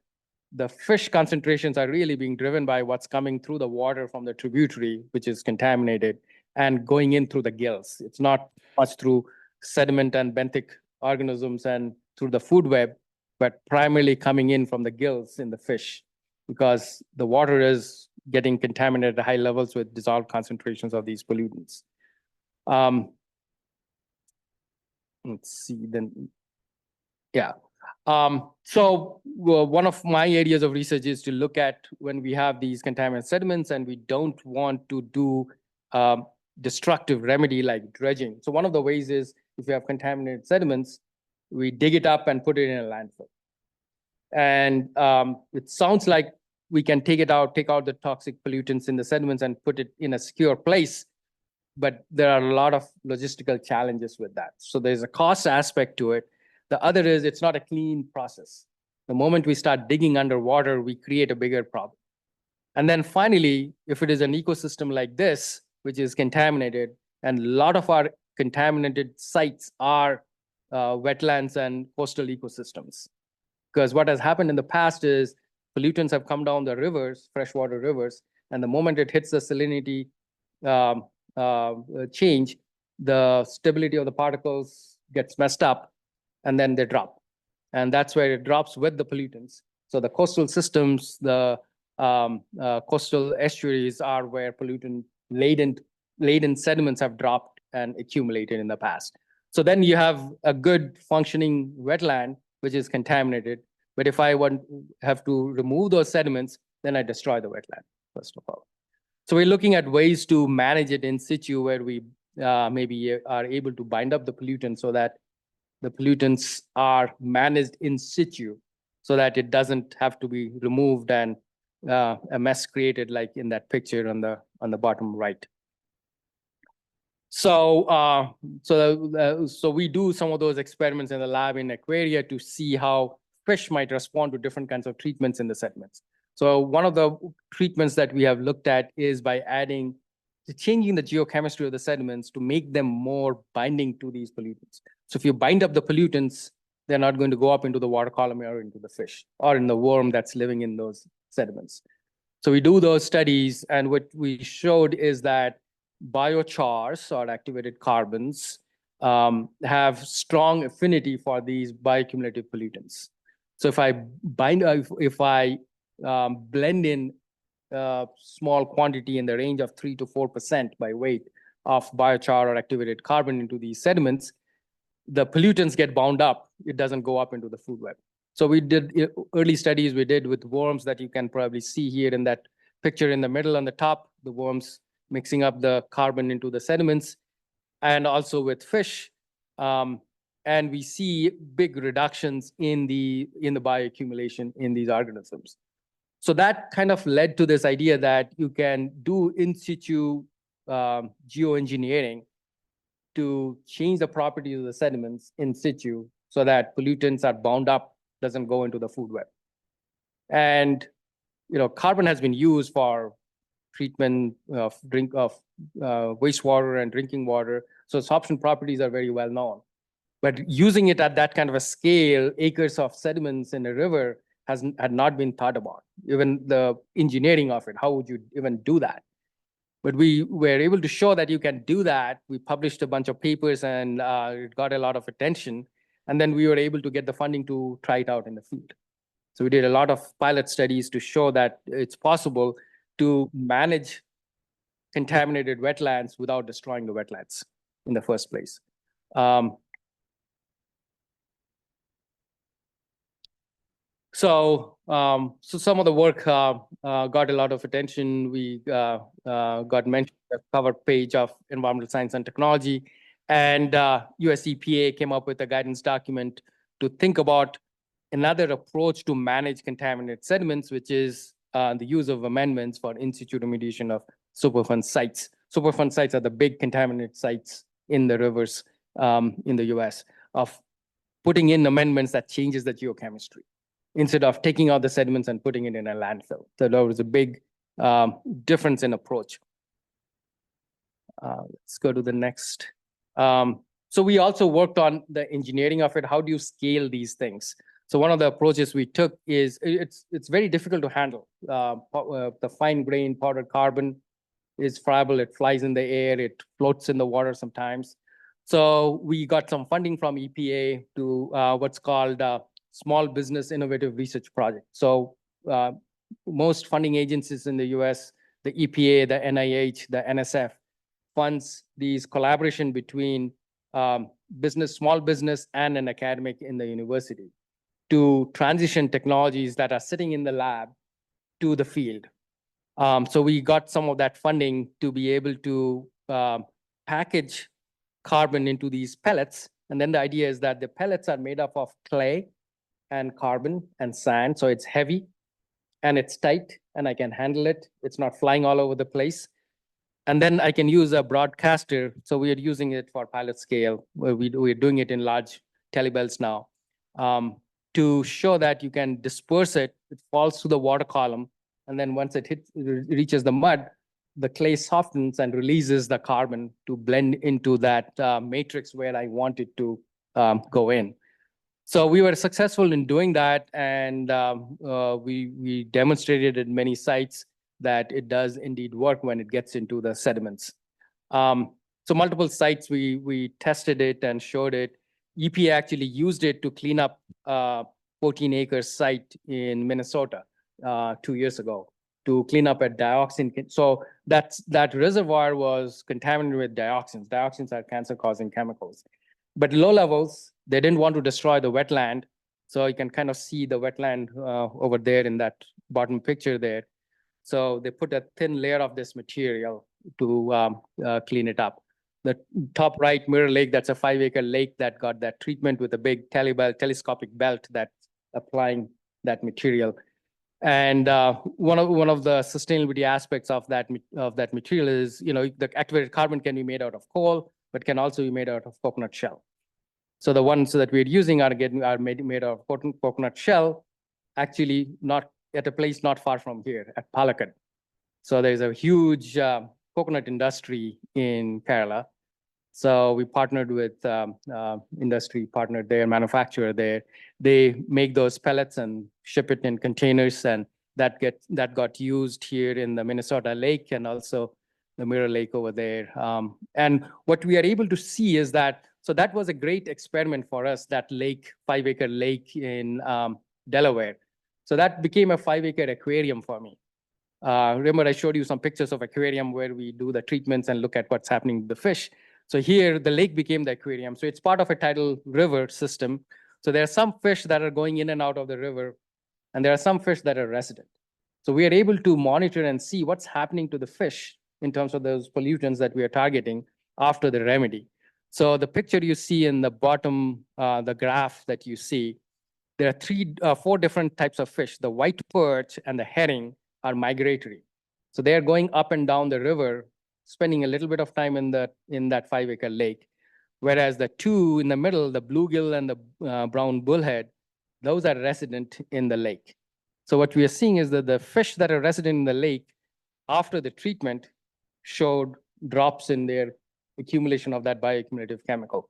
the fish concentrations are really being driven by what's coming through the water from the tributary, which is contaminated, and going in through the gills. It's not much through sediment and benthic organisms and through the food web, but primarily coming in from the gills in the fish, because the water is getting contaminated at high levels with dissolved concentrations of these pollutants. Let's see then. Yeah. So one of my areas of research is to look at when we have these contaminated sediments and we don't want to do destructive remedy like dredging. So one of the ways is if you have contaminated sediments, we dig it up and put it in a landfill. And it sounds like we can take out the toxic pollutants in the sediments and put it in a secure place, but there are a lot of logistical challenges with that. So there's a cost aspect to it. The other is it's not a clean process. The moment we start digging underwater, we create a bigger problem. And then finally, if it is an ecosystem like this, which is contaminated, and a lot of our contaminated sites are wetlands and coastal ecosystems. Because what has happened in the past is pollutants have come down the rivers, freshwater rivers, and the moment it hits the salinity change, the stability of the particles gets messed up, and then they drop. And that's where it drops with the pollutants. So the coastal systems, the coastal estuaries are where pollutant-laden sediments have dropped and accumulated in the past. So then you have a good functioning wetland, which is contaminated. But if I have to remove those sediments, then I destroy the wetland, first of all. So we're looking at ways to manage it in situ where we maybe are able to bind up the pollutants so that the pollutants are managed in situ so that it doesn't have to be removed and a mess created like in that picture on the bottom right. So so we do some of those experiments in the lab in aquaria to see how fish might respond to different kinds of treatments in the sediments. So one of the treatments that we have looked at is by changing the geochemistry of the sediments to make them more binding to these pollutants. So if you bind up the pollutants, they're not going to go up into the water column or into the fish or in the worm that's living in those sediments. So we do those studies, and what we showed is that biochars or activated carbons have strong affinity for these bioaccumulative pollutants. So if I blend in small quantity in the range of 3 to 4% by weight of biochar or activated carbon into these sediments, the pollutants get bound up. It doesn't go up into the food web. So we did early studies we did with worms that you can probably see here in that picture in the middle on the top, the worms mixing up the carbon into the sediments, and also with fish. And we see big reductions in the bioaccumulation in these organisms. So that kind of led to this idea that you can do in situ geoengineering to change the properties of the sediments in situ so that pollutants are bound up, doesn't go into the food web. And carbon has been used for treatment of wastewater and drinking water. So sorption properties are very well known. But using it at that kind of a scale, acres of sediments in a river had not been thought about. Even the engineering of it, how would you even do that? But we were able to show that you can do that. We published a bunch of papers and it got a lot of attention. And then we were able to get the funding to try it out in the field. So we did a lot of pilot studies to show that it's possible to manage contaminated wetlands without destroying the wetlands in the first place. So some of the work got a lot of attention. We got mentioned on the cover page of Environmental Science and Technology, and US EPA came up with a guidance document to think about another approach to manage contaminated sediments, which is the use of amendments for in situ remediation of Superfund sites. Superfund sites are the big contaminated sites in the rivers in the US, of putting in amendments that changes the geochemistry instead of taking out the sediments and putting it in a landfill. So there was a big difference in approach. Let's go to the next. So we also worked on the engineering of it. How do you scale these things? So one of the approaches we took is it's very difficult to handle. The fine grain powdered carbon is friable. It flies in the air. It floats in the water sometimes. So we got some funding from EPA to what's called Small Business Innovative Research Project. So most funding agencies in the US, the EPA, the NIH, the NSF, funds these collaboration between small business and an academic in the university to transition technologies that are sitting in the lab to the field. So we got some of that funding to be able to package carbon into these pellets. And then the idea is that the pellets are made up of clay and carbon and sand. So it's heavy and it's tight and I can handle it. It's not flying all over the place. And then I can use a broadcaster. So we are using it for pilot scale. We're doing it in large telebelts now to show that you can disperse it. It falls through the water column. And then once it reaches the mud, the clay softens and releases the carbon to blend into that matrix where I want it to go in. So we were successful in doing that, and we demonstrated at many sites that it does indeed work when it gets into the sediments. So multiple sites, we tested it and showed it. EPA actually used it to clean up 14-acre site in Minnesota 2 years ago to clean up a dioxin. So that reservoir was contaminated with dioxins. Dioxins are cancer-causing chemicals. But low levels, they didn't want to destroy the wetland. So you can kind of see the wetland over there in that bottom picture there. So they put a thin layer of this material to clean it up. The top right, Mirror Lake, that's a 5-acre lake that got that treatment with a big telescopic belt that's applying that material. And one of the sustainability aspects of that material is, the activated carbon can be made out of coal, but can also be made out of coconut shell. So the ones that we're using are made out of coconut shell, actually not at a place not far from here at Palakkad. So there's a huge coconut industry in Kerala. So we partnered with industry partner there, manufacturer there. They make those pellets and ship it in containers, and that got used here in the Minnesota lake and also the Mirror Lake over there. And what we are able to see is that, so that was a great experiment for us, that lake, 5-acre lake in Delaware. So that became a 5-acre aquarium for me. Remember, I showed you some pictures of aquarium where we do the treatments and look at what's happening to the fish. So here, the lake became the aquarium. So it's part of a tidal river system. So there are some fish that are going in and out of the river, and there are some fish that are resident. So we are able to monitor and see what's happening to the fish in terms of those pollutants that we are targeting after the remedy. So the picture you see in the bottom, the graph that you see, there are four different types of fish. The white perch and the herring are migratory. So they are going up and down the river, spending a little bit of time in that 5-acre lake. Whereas the two in the middle, the bluegill and the brown bullhead, those are resident in the lake. So what we are seeing is that the fish that are resident in the lake after the treatment showed drops in their accumulation of that bioaccumulative chemical.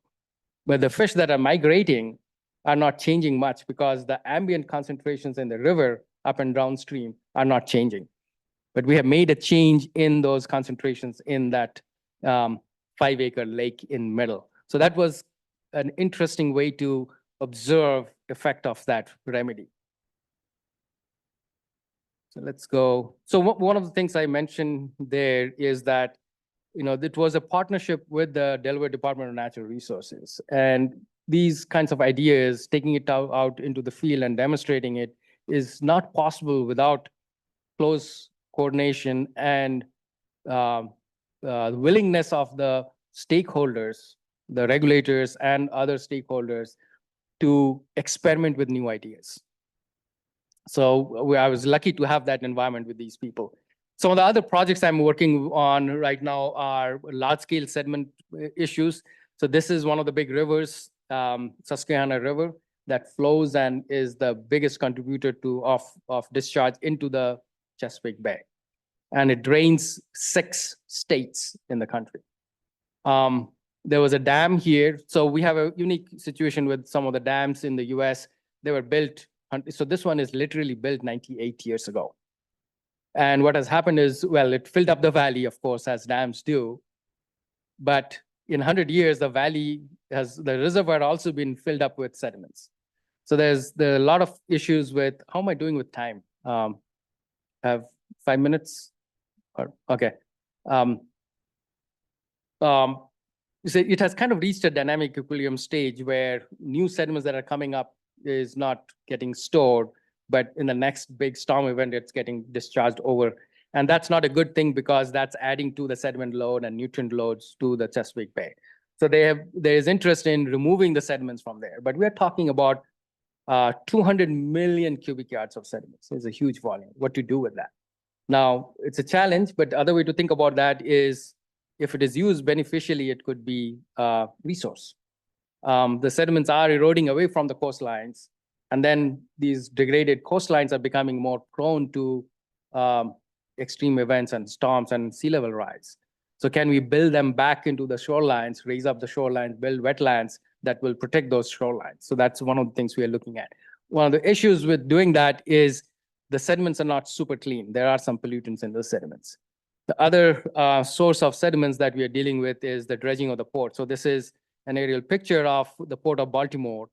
But the fish that are migrating are not changing much because the ambient concentrations in the river up and downstream are not changing. But we have made a change in those concentrations in that 5-acre lake in middle. So that was an interesting way to observe effect of that remedy. So let's go. So one of the things I mentioned there is that, it was a partnership with the Delaware Department of Natural Resources. And these kinds of ideas, taking it out into the field and demonstrating it, is not possible without close coordination and willingness of the stakeholders, the regulators and other stakeholders, to experiment with new ideas. So I was lucky to have that environment with these people. Some of the other projects I'm working on right now are large-scale sediment issues. So this is one of the big rivers, Susquehanna River, that flows and is the biggest contributor of discharge into the Chesapeake Bay. And it drains 6 states in the country. There was a dam here. So we have a unique situation with some of the dams in the US. They were built, so this one is literally built 98 years ago. And what has happened is, well, it filled up the valley, of course, as dams do. But in 100 years, the reservoir also been filled up with sediments. So there are a lot of issues with, how am I doing with time? Have 5 minutes? Okay. So it has kind of reached a dynamic equilibrium stage where new sediments that are coming up is not getting stored, but in the next big storm event, it's getting discharged over. And that's not a good thing because that's adding to the sediment load and nutrient loads to the Chesapeake Bay. So there is interest in removing the sediments from there. But we're talking about 200 million cubic yards of sediments. It's a huge volume. What to do with that? Now, it's a challenge, but the other way to think about that is if it is used beneficially, it could be a resource. The sediments are eroding away from the coastlines. And then these degraded coastlines are becoming more prone to extreme events and storms and sea level rise. So can we build them back into the shorelines, raise up the shorelines, build wetlands that will protect those shorelines? So that's one of the things we are looking at. One of the issues with doing that is the sediments are not super clean. There are some pollutants in those sediments. The other source of sediments that we are dealing with is the dredging of the port. So this is an aerial picture of the port of Baltimore.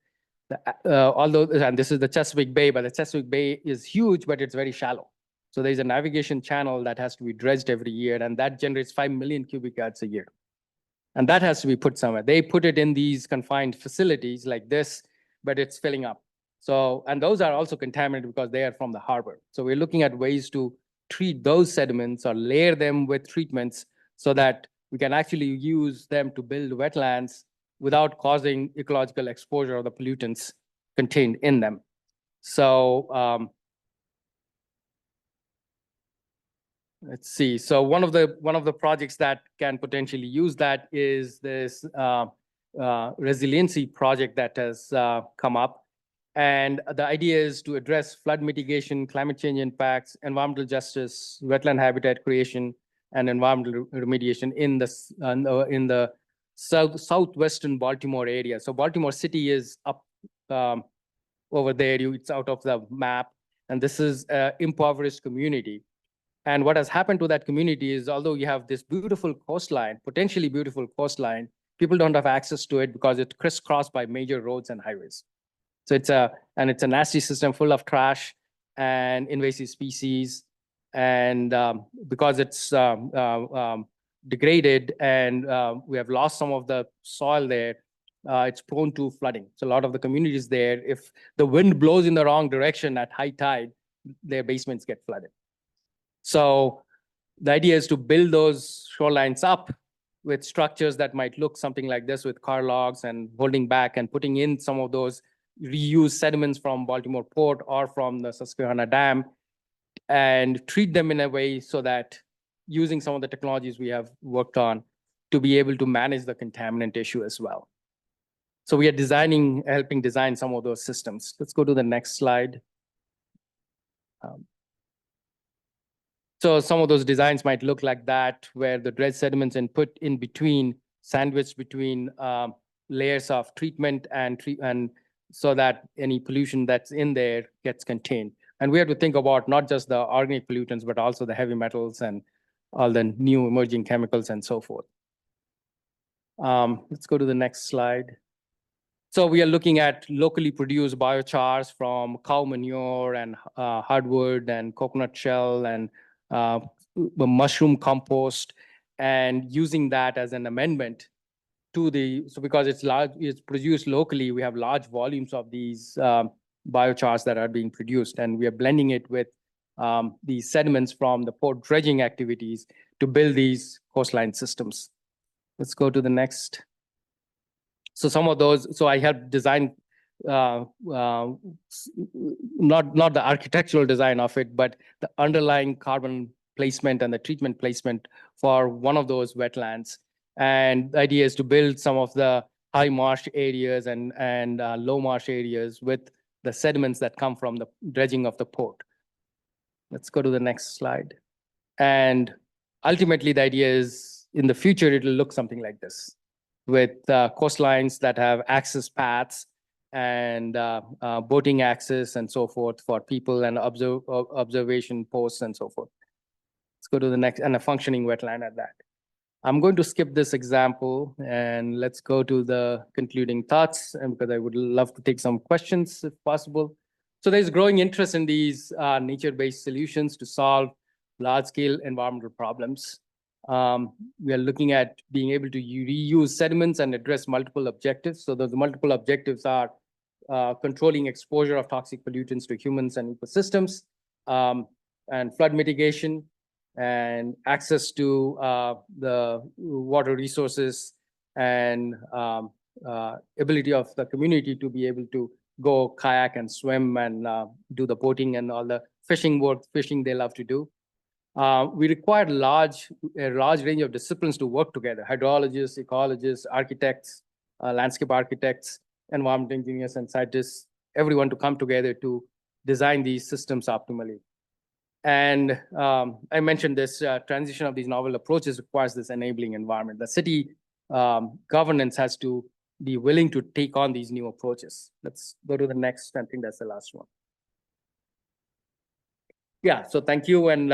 And this is the Chesapeake Bay, but the Chesapeake Bay is huge, but it's very shallow. So there's a navigation channel that has to be dredged every year, and that generates 5 million cubic yards a year. And that has to be put somewhere. They put it in these confined facilities like this, but it's filling up. So, and those are also contaminated because they are from the harbor. So we're looking at ways to treat those sediments or layer them with treatments so that we can actually use them to build wetlands without causing ecological exposure of the pollutants contained in them. So let's see. So one of the projects that can potentially use that is this resiliency project that has come up. And the idea is to address flood mitigation, climate change impacts, environmental justice, wetland habitat creation, and environmental remediation in the southwestern Baltimore area. So Baltimore City is up over there. It's out of the map. And this is an impoverished community. And what has happened to that community is, although you have this beautiful coastline, potentially beautiful coastline, people don't have access to it because it's crisscrossed by major roads and highways. So it's a nasty system full of trash and invasive species. And because it's degraded and we have lost some of the soil there, it's prone to flooding. So a lot of the communities there, if the wind blows in the wrong direction at high tide, their basements get flooded. So the idea is to build those shorelines up with structures that might look something like this with car logs and holding back and putting in some of those reuse sediments from Baltimore Port or from the Susquehanna Dam and treat them in a way so that using some of the technologies we have worked on to be able to manage the contaminant issue as well. So we are helping design some of those systems. Let's go to the next slide. So some of those designs might look like that, where the dredged sediments and put in between, sandwiched between layers of treatment and so that any pollution that's in there gets contained. And we have to think about not just the organic pollutants, but also the heavy metals and all the new emerging chemicals and so forth. Let's go to the next slide. So we are looking at locally produced biochars from cow manure and hardwood and coconut shell and mushroom compost, and using that as an amendment to so because it's produced locally, we have large volumes of these biochars that are being produced, and we are blending it with these sediments from the port dredging activities to build these coastline systems. Let's go to the next. So some of those, so I helped design, not the architectural design of it, but the underlying carbon placement and the treatment placement for one of those wetlands. And the idea is to build some of the high marsh areas and low marsh areas with the sediments that come from the dredging of the port. Let's go to the next slide. And ultimately, the idea is in the future, it'll look something like this, with coastlines that have access paths and boating access and so forth for people, and observation posts and so forth. Let's go to the next, and a functioning wetland at that. I'm going to skip this example and let's go to the concluding thoughts, and because I would love to take some questions if possible. So there's growing interest in these nature-based solutions to solve large-scale environmental problems. We are looking at being able to reuse sediments and address multiple objectives. So those multiple objectives are controlling exposure of toxic pollutants to humans and ecosystems, and flood mitigation, and access to the water resources, and ability of the community to be able to go kayak and swim and do the boating and all the fishing they love to do. We require a large range of disciplines to work together: hydrologists, ecologists, architects, landscape architects, environmental engineers, and scientists, everyone to come together to design these systems optimally. And I mentioned this transition of these novel approaches requires this enabling environment. The city governance has to be willing to take on these new approaches. Let's go to the next. I think that's the last one. Yeah, so thank you. And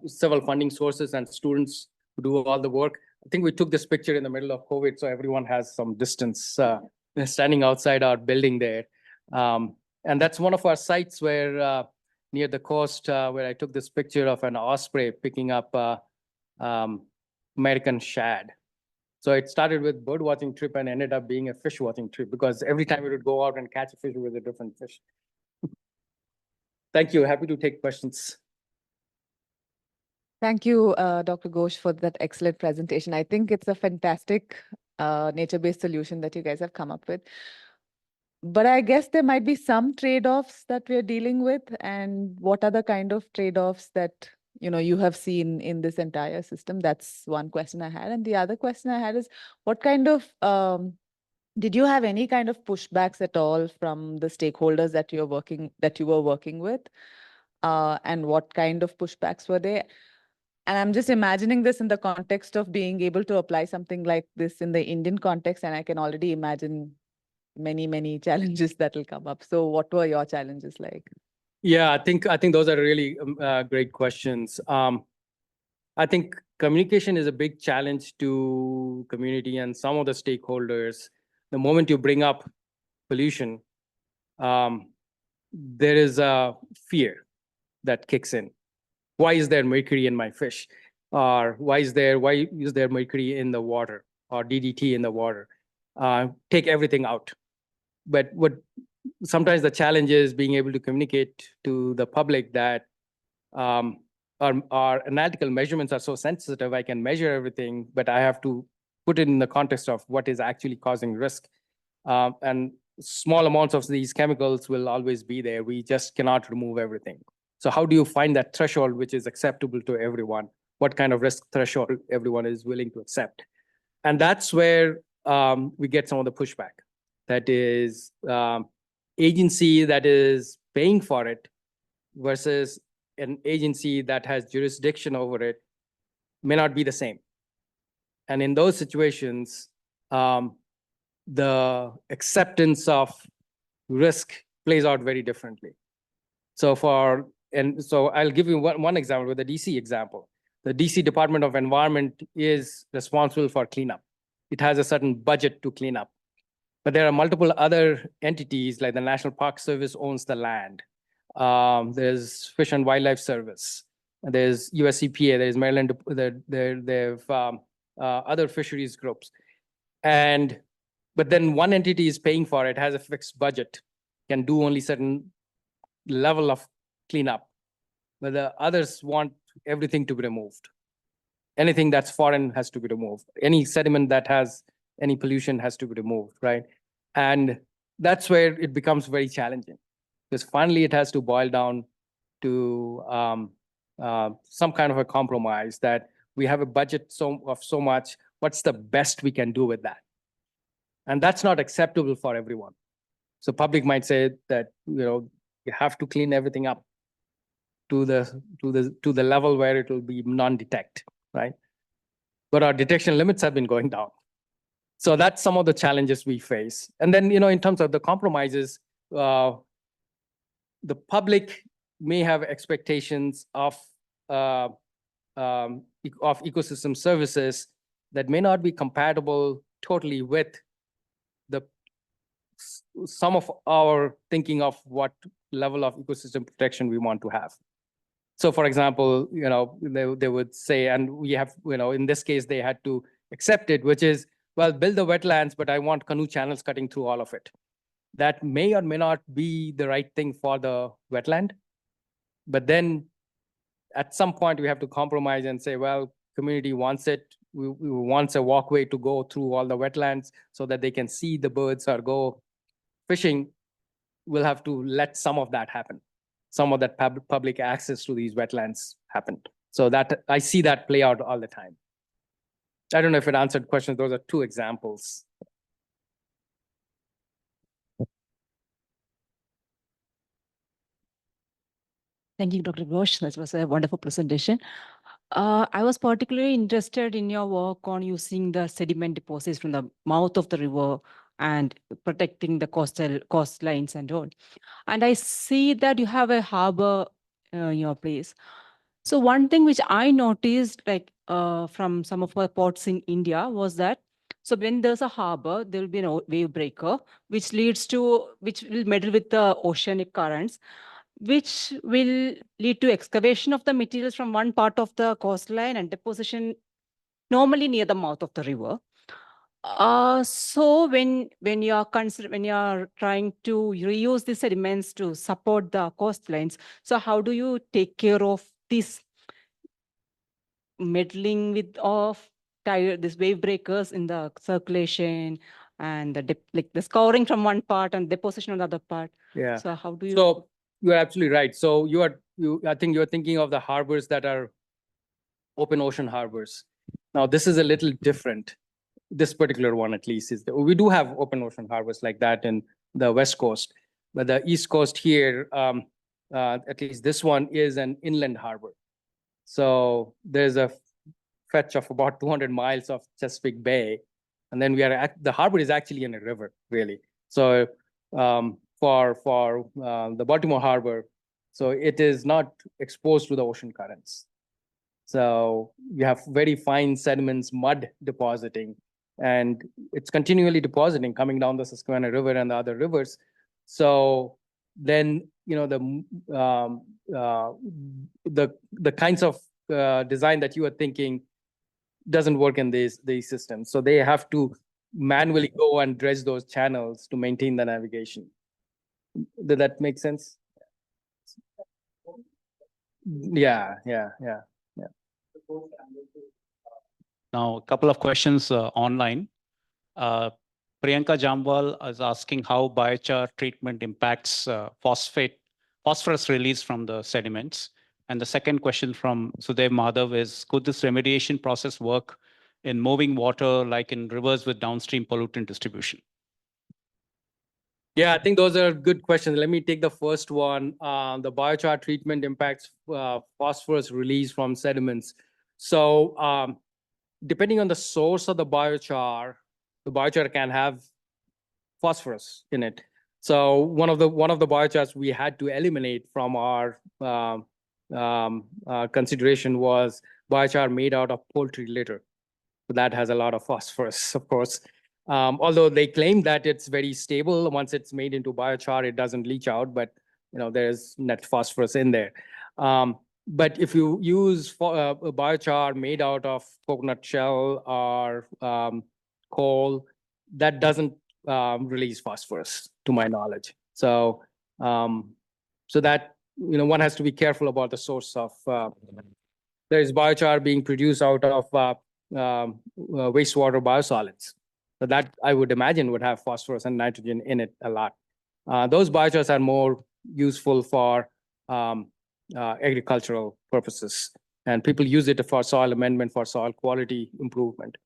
several funding sources and students who do all the work. I think we took this picture in the middle of COVID, so everyone has some distance standing outside our building there. And that's one of our sites where near the coast, where I took this picture of an osprey picking up American shad. So it started with bird watching trip and ended up being a fish watching trip, because every time we would go out and catch a fish with a different fish. Thank you. Happy to take questions. Thank you, Dr. Ghosh, for that excellent presentation. I think it's a fantastic nature-based solution that you guys have come up with. But I guess there might be some trade-offs that we're dealing with. And what are the kind of trade-offs that you have seen in this entire system? That's one question I had. And the other question I had is, what kind of did you have any kind of pushbacks at all from the stakeholders that you were working with? And what kind of pushbacks were they? And I'm just imagining this in the context of being able to apply something like this in the Indian context, and I can already imagine many, many challenges that will come up. So what were your challenges like? Yeah, I think those are really great questions. I think communication is a big challenge to community and some of the stakeholders. The moment you bring up pollution, there is a fear that kicks in. Why is there mercury in my fish? Or why is there mercury in the water, or DDT in the water? Take everything out. But what sometimes the challenge is being able to communicate to the public that our analytical measurements are so sensitive. I can measure everything, but I have to put it in the context of what is actually causing risk. And small amounts of these chemicals will always be there. We just cannot remove everything. So how do you find that threshold which is acceptable to everyone? What kind of risk threshold everyone is willing to accept? And that's where we get some of the pushback. That is agency that is paying for it versus an agency that has jurisdiction over it may not be the same. And in those situations, the acceptance of risk plays out very differently. So I'll give you one example with the DC example. The DC Department of Environment is responsible for cleanup. It has a certain budget to clean up. But there are multiple other entities, like the National Park Service owns the land. There's Fish and Wildlife Service. There's USEPA. There's Maryland. They have other fisheries groups. But then one entity is paying for it, has a fixed budget, can do only certain level of cleanup. But the others want everything to be removed. Anything that's foreign has to be removed. Any sediment that has any pollution has to be removed, right? And that's where it becomes very challenging, because finally it has to boil down to some kind of a compromise that we have a budget of so much, what's the best we can do with that? And that's not acceptable for everyone. So public might say that, you have to clean everything up to the level where it will be non-detect, right? But our detection limits have been going down. So that's some of the challenges we face. And then, in terms of the compromises, the public may have expectations of ecosystem services that may not be compatible totally with some of our thinking of what level of ecosystem protection we want to have. So for example, they would say, and we have, in this case, they had to accept it, which is, well, build the wetlands, but I want canoe channels cutting through all of it. That may or may not be the right thing for the wetland. But then at some point we have to compromise and say, well, community wants it. We want a walkway to go through all the wetlands so that they can see the birds or go fishing. We'll have to let some of that happen. Some of that public access to these wetlands happen. So that I see that play out all the time. I don't know if it answered questions. Those are two examples. Thank you, Dr. Ghosh. That was a wonderful presentation. I was particularly interested in your work on using the sediment deposits from the mouth of the river and protecting the coastlines and all. And I see that you have a harbor in your place. So one thing which I noticed, like from some of our ports in India, was that so when there's a harbor, there will be a wave breaker, which will meddle with the oceanic currents, which will lead to excavation of the materials from one part of the coastline and deposition normally near the mouth of the river. So when you are trying to reuse the sediments to support the coastlines, so how do you take care of this meddling with these wave breakers in the circulation and the scouring from one part and deposition on the other part? Yeah. So how do you? So you're absolutely right. So I think you're thinking of the harbors that are open ocean harbors. Now this is a little different. This particular one, at least, we do have open ocean harbors like that in the West Coast, but the East Coast here, at least this one is an inland harbor. So there's a fetch of about 200 miles of Chesapeake Bay, and then the harbor is actually in a river, really. So for the Baltimore harbor, so it is not exposed to the ocean currents. So you have very fine sediments, mud depositing, and it's continually depositing coming down the Susquehanna River and the other rivers. So then, the kinds of design that you are thinking doesn't work in these systems. So they have to manually go and dredge those channels to maintain the navigation. Did that make sense? Yeah. Now, a couple of questions online. Priyanka Jambal is asking how biochar treatment impacts phosphorus release from the sediments. And the second question from Sudev Madhav is, could this remediation process work in moving water like in rivers with downstream pollutant distribution? Yeah, I think those are good questions. Let me take the first one. The biochar treatment impacts phosphorus release from sediments. So depending on the source of the biochar can have phosphorus in it. So one of the biochars we had to eliminate from our consideration was biochar made out of poultry litter. So that has a lot of phosphorus, of course. Although they claim that it's very stable, once it's made into biochar, it doesn't leach out, but there's net phosphorus in there. But if you use a biochar made out of coconut shell or coal, that doesn't release phosphorus, to my knowledge. So that one has to be careful about the source of. There is biochar being produced out of wastewater biosolids. So that I would imagine would have phosphorus and nitrogen in it a lot. Those biochars are more useful for agricultural purposes, and people use it for soil amendment, for soil quality improvement.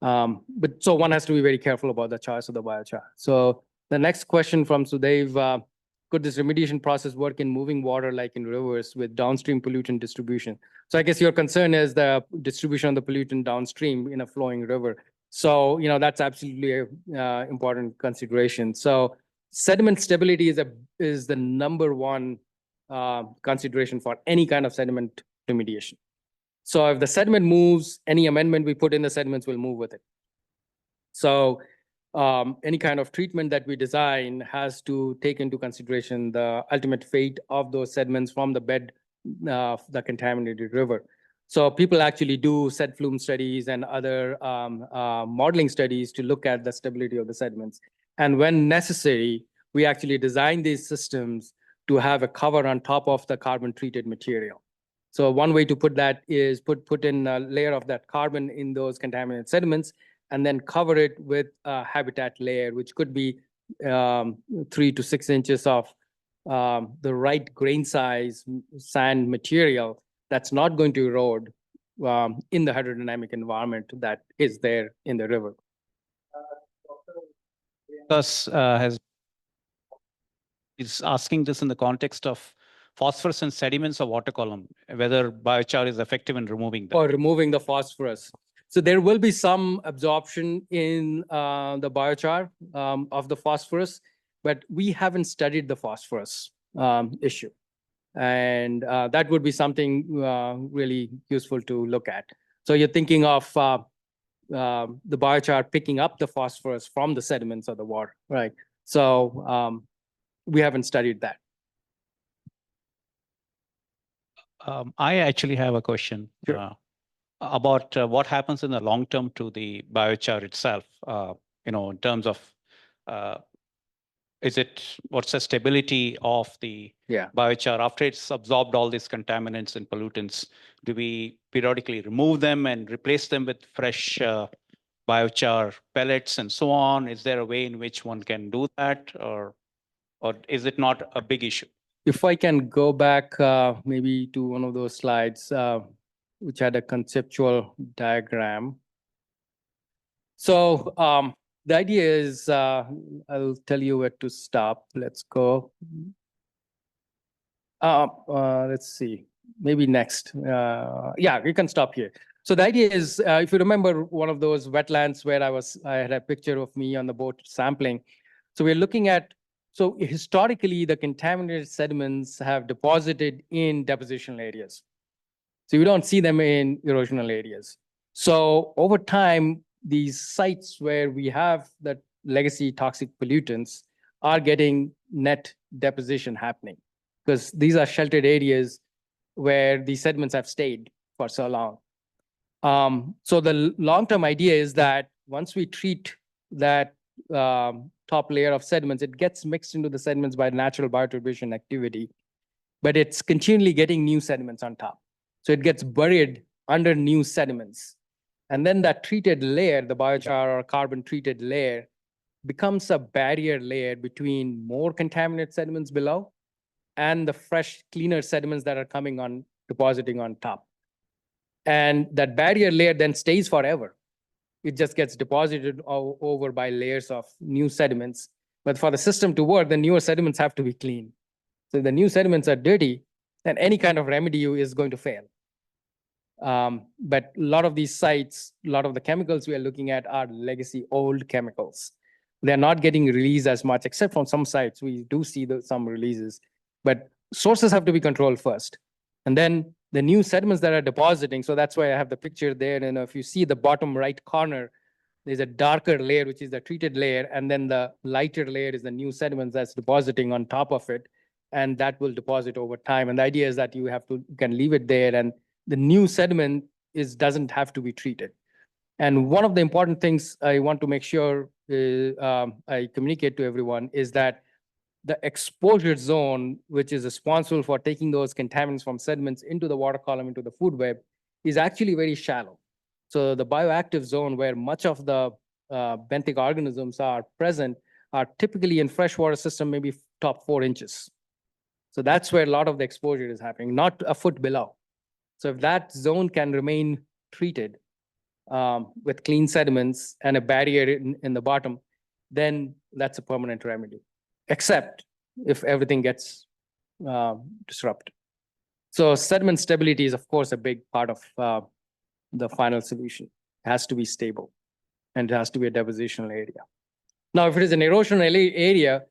But so one has to be very careful about the choice of the biochar. So the next question from Sudev, could this remediation process work in moving water like in rivers with downstream pollutant distribution? So I guess your concern is the distribution of the pollutant downstream in a flowing river. So, that's absolutely an important consideration. So sediment stability is the number one consideration for any kind of sediment remediation. So if the sediment moves, any amendment we put in the sediments will move with it. So any kind of treatment that we design has to take into consideration the ultimate fate of those sediments from the bed of the contaminated river. So people actually do sed flume studies and other modeling studies to look at the stability of the sediments. And when necessary, we actually design these systems to have a cover on top of the carbon treated material. So one way to put that is put in a layer of that carbon in those contaminated sediments and then cover it with a habitat layer, which could be 3 to 6 inches of the right grain size sand material that's not going to erode in the hydrodynamic environment that is there in the river. Gus is asking this in the context of phosphorus and sediments of water column, whether biochar is effective in removing them. Or removing the phosphorus. So there will be some absorption in the biochar of the phosphorus, but we haven't studied the phosphorus issue. And that would be something really useful to look at. So you're thinking of the biochar picking up the phosphorus from the sediments of the water, right? So we haven't studied that. I actually have a question about what happens in the long term to the biochar itself, in terms of what's the stability of the biochar after it's absorbed all these contaminants and pollutants? Do we periodically remove them and replace them with fresh biochar pellets and so on? Is there a way in which one can do that, or is it not a big issue? If I can go back maybe to one of those slides, which had a conceptual diagram. So the idea is, I'll tell you where to stop. Let's go. Let's see, maybe next. Yeah, we can stop here. So the idea is, if you remember one of those wetlands where I had a picture of me on the boat sampling. So we're looking at, so historically, the contaminated sediments have deposited in depositional areas. So we don't see them in erosional areas. So over time, these sites where we have the legacy toxic pollutants are getting net deposition happening, because these are sheltered areas where the sediments have stayed for so long. So the long-term idea is that once we treat that top layer of sediments, it gets mixed into the sediments by natural bioturbidition activity, but it's continually getting new sediments on top. So it gets buried under new sediments. And then that treated layer, the biochar or carbon treated layer, becomes a barrier layer between more contaminated sediments below and the fresh, cleaner sediments that are coming on, depositing on top. And that barrier layer then stays forever. It just gets deposited over by layers of new sediments. But for the system to work, the newer sediments have to be clean. So if the new sediments are dirty, then any kind of remedy is going to fail. But a lot of these sites, a lot of the chemicals we are looking at are legacy old chemicals. They're not getting released as much, except from some sites. We do see some releases, but sources have to be controlled first. And then the new sediments that are depositing, so that's why I have the picture there. And if you see the bottom right corner, there's a darker layer, which is the treated layer. And then the lighter layer is the new sediments that's depositing on top of it. And that will deposit over time. And the idea is that you can leave it there, and the new sediment doesn't have to be treated. And one of the important things I want to make sure I communicate to everyone is that the exposure zone, which is responsible for taking those contaminants from sediments into the water column, into the food web, is actually very shallow. So the bioactive zone, where much of the benthic organisms are present, are typically in freshwater system, maybe top 4 inches. So that's where a lot of the exposure is happening, not a foot below. So if that zone can remain treated with clean sediments and a barrier in the bottom, then that's a permanent remedy, except if everything gets disrupted. So sediment stability is, of course, a big part of the final solution. It has to be stable, and it has to be a depositional area. Now, if it is an erosional area,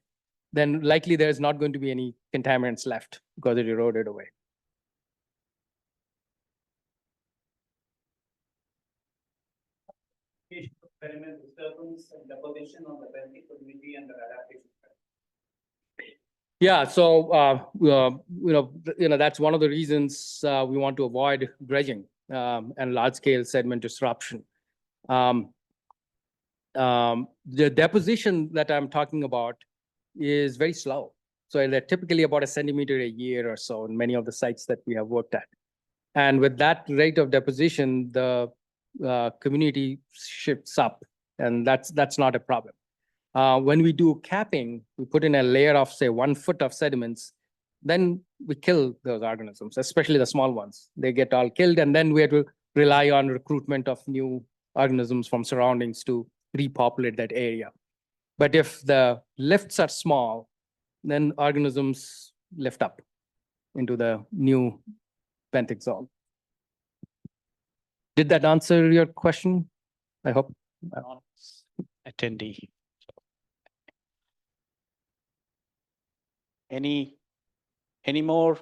then likely there's not going to be any contaminants left because it eroded away. Experiment disturbance and deposition on the benthic community and the adaptation. Yeah, so that's one of the reasons we want to avoid dredging and large-scale sediment disruption. The deposition that I'm talking about is very slow. So they're typically about 1 centimeter a year or so in many of the sites that we have worked at. And with that rate of deposition, the community shifts up, and that's not a problem. When we do capping, we put in a layer of, say, 1 foot of sediments, then we kill those organisms, especially the small ones. They get all killed, and then we have to rely on recruitment of new organisms from surroundings to repopulate that area. But if the lifts are small, then organisms lift up into the new benthic zone. Did that answer your question? I hope. Attendee. Any more?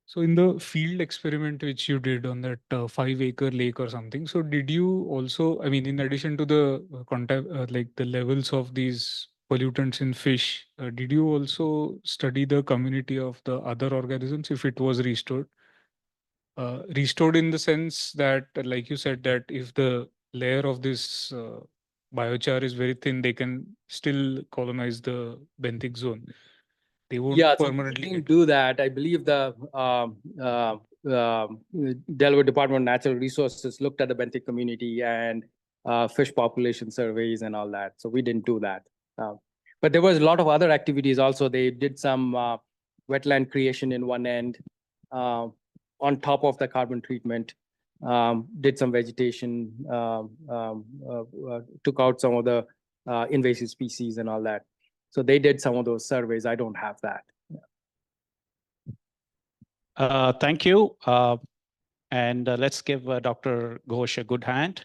So in the field experiment which you did on that 5-acre lake or something, so did you also, I mean, in addition to the like the levels of these pollutants in fish, did you also study the community of the other organisms if it was restored? Restored in the sense that, like you said, that if the layer of this biochar is very thin, they can still colonize the benthic zone. They won't permanently. So we didn't do that. I believe the Delaware Department of Natural Resources looked at the benthic community and fish population surveys and all that. So we didn't do that. But there was a lot of other activities also. They did some wetland creation in one end on top of the carbon treatment, did some vegetation, took out some of the invasive species and all that. So they did some of those surveys. I don't have that. Thank you. And let's give Dr. Ghosh a good hand.